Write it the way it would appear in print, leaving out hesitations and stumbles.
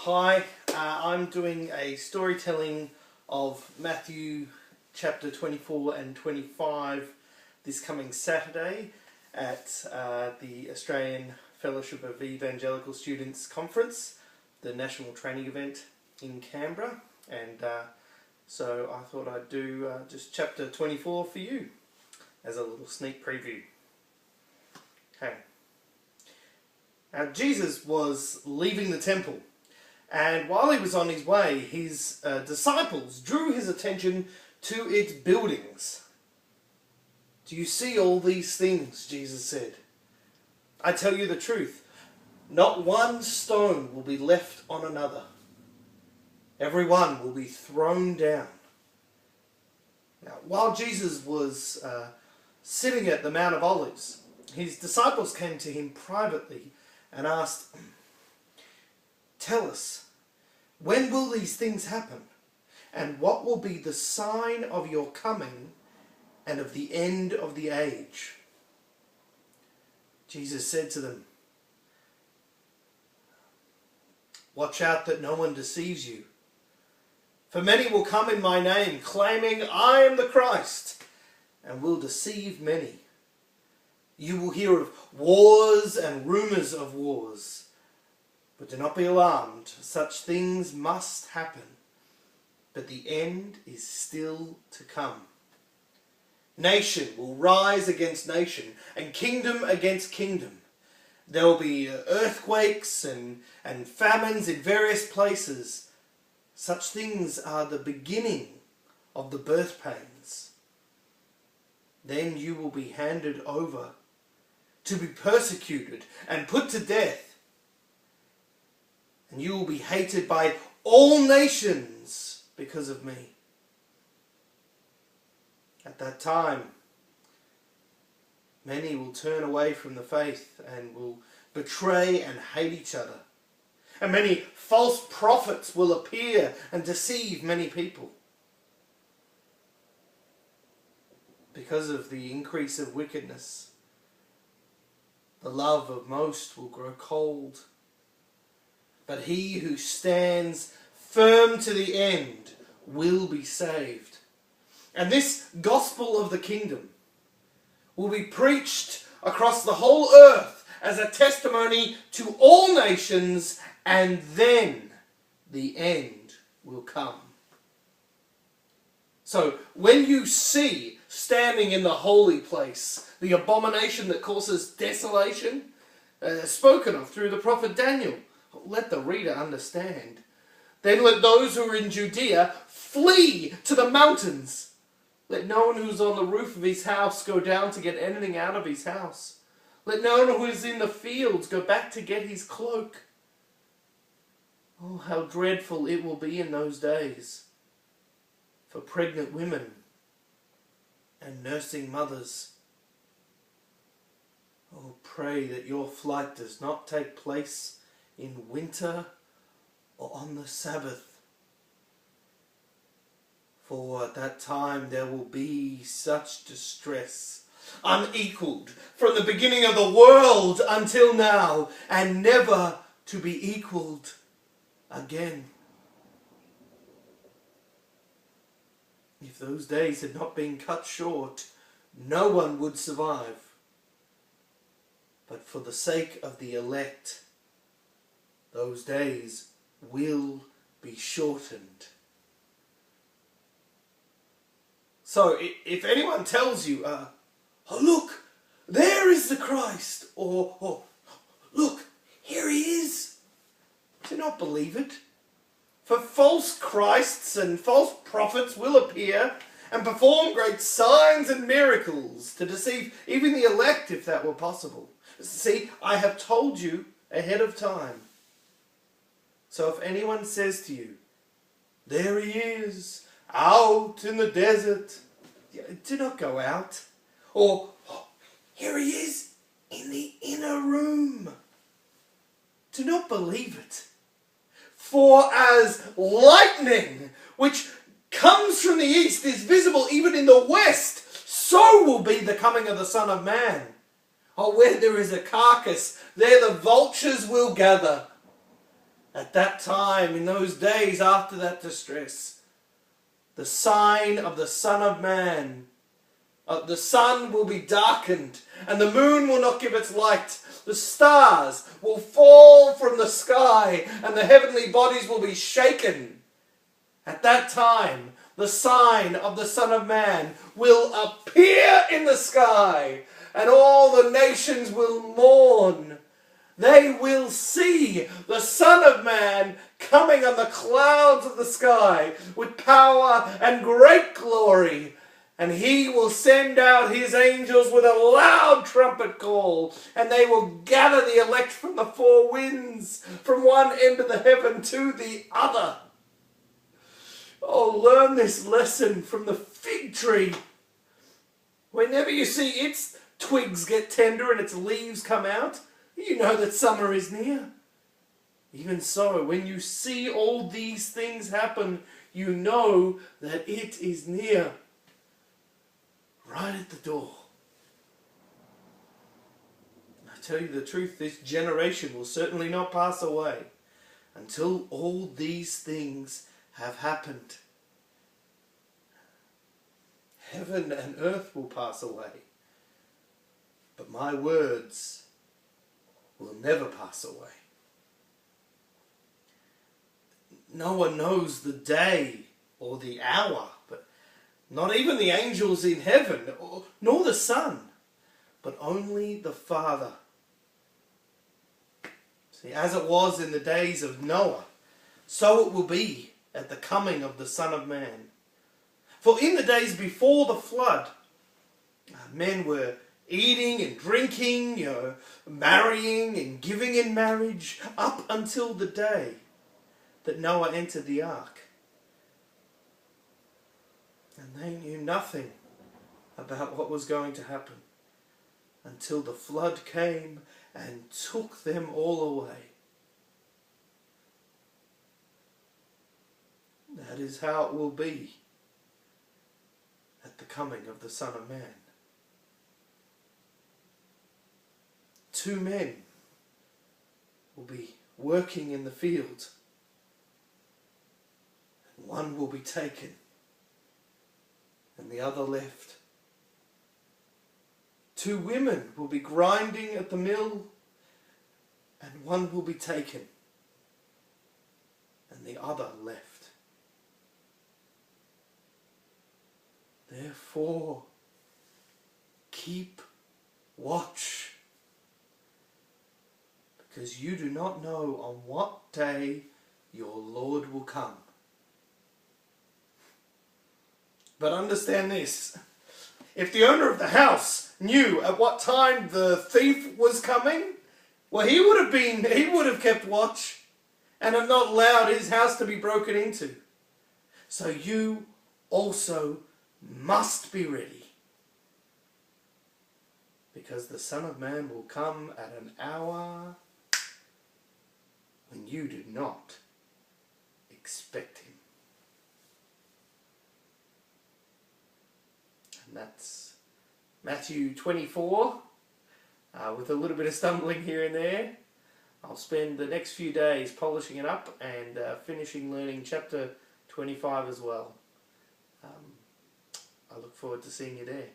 Hi, I'm doing a storytelling of Matthew chapter 24 and 25 this coming Saturday at the Australian Fellowship of Evangelical Students Conference, the national training event in Canberra, and so I thought I'd do just chapter 24 for you as a little sneak preview. Okay. Now Jesus was leaving the temple, and while he was on his way, his disciples drew his attention to its buildings. "Do you see all these things?" Jesus said. "I tell you the truth, not one stone will be left on another. Every one will be thrown down." Now, while Jesus was sitting at the Mount of Olives, his disciples came to him privately and asked, "Tell us, when will these things happen? And what will be the sign of your coming and of the end of the age?" Jesus said to them, "Watch out that no one deceives you. For many will come in my name, claiming I am the Christ, and will deceive many. You will hear of wars and rumors of wars. But do not be alarmed. Such things must happen. But the end is still to come. Nation will rise against nation, and kingdom against kingdom. There will be earthquakes and famines in various places. Such things are the beginning of the birth pains. Then you will be handed over to be persecuted and put to death. And you will be hated by all nations because of me. At that time, many will turn away from the faith and will betray and hate each other. And many false prophets will appear and deceive many people. Because of the increase of wickedness, the love of most will grow cold. But he who stands firm to the end will be saved. And this gospel of the kingdom will be preached across the whole earth as a testimony to all nations, and then the end will come. So when you see standing in the holy place the abomination that causes desolation, spoken of through the prophet Daniel, let the reader understand. Then let those who are in Judea flee to the mountains. Let no one who's on the roof of his house go down to get anything out of his house. Let no one who is in the fields go back to get his cloak. Oh, how dreadful it will be in those days for pregnant women and nursing mothers. Oh, pray that your flight does not take place in winter or on the Sabbath. For at that time there will be such distress, unequaled from the beginning of the world until now, and never to be equaled again. If those days had not been cut short, no one would survive. But for the sake of the elect, those days will be shortened. So if anyone tells you, "Oh, look, there is the Christ," or "Look, here he is," do not believe it. For false Christs and false prophets will appear and perform great signs and miracles to deceive even the elect, if that were possible. See, I have told you ahead of time. So if anyone says to you, "There he is, out in the desert," do not go out. Or, "Here he is in the inner room," do not believe it. For as lightning, which comes from the east, is visible even in the west, so will be the coming of the Son of Man. Oh, where there is a carcass, there the vultures will gather. At that time, in those days after that distress, the sign of the Son of Man, the sun will be darkened, and the moon will not give its light. The stars will fall from the sky, and the heavenly bodies will be shaken. At that time, the sign of the Son of Man will appear in the sky, and all the nations will mourn. They will see the Son of Man coming on the clouds of the sky with power and great glory. And he will send out his angels with a loud trumpet call, and they will gather the elect from the four winds, from one end of the heaven to the other. Oh, learn this lesson from the fig tree. Whenever you see its twigs get tender and its leaves come out, you know that summer is near. Even so, when you see all these things happen, you know that it is near. Right at the door. I tell you the truth, this generation will certainly not pass away until all these things have happened. Heaven and earth will pass away, but my words will never pass away. No one knows the day or the hour, but not even the angels in heaven, nor the Son, but only the Father. See, as it was in the days of Noah, so it will be at the coming of the Son of Man. For in the days before the flood, men were eating and drinking, marrying and giving in marriage, up until the day that Noah entered the ark. And they knew nothing about what was going to happen until the flood came and took them all away. That is how it will be at the coming of the Son of Man. Two men will be working in the field, and one will be taken and the other left. Two women will be grinding at the mill, and one will be taken and the other left. Therefore, keep watch, because you do not know on what day your Lord will come. But understand this, if the owner of the house knew at what time the thief was coming, well, he would have kept watch and have not allowed his house to be broken into. So you also must be ready, because the Son of Man will come at an hour when you do not expect him. And that's Matthew 24, with a little bit of stumbling here and there. I'll spend the next few days polishing it up and finishing learning chapter 25 as well. I look forward to seeing you there.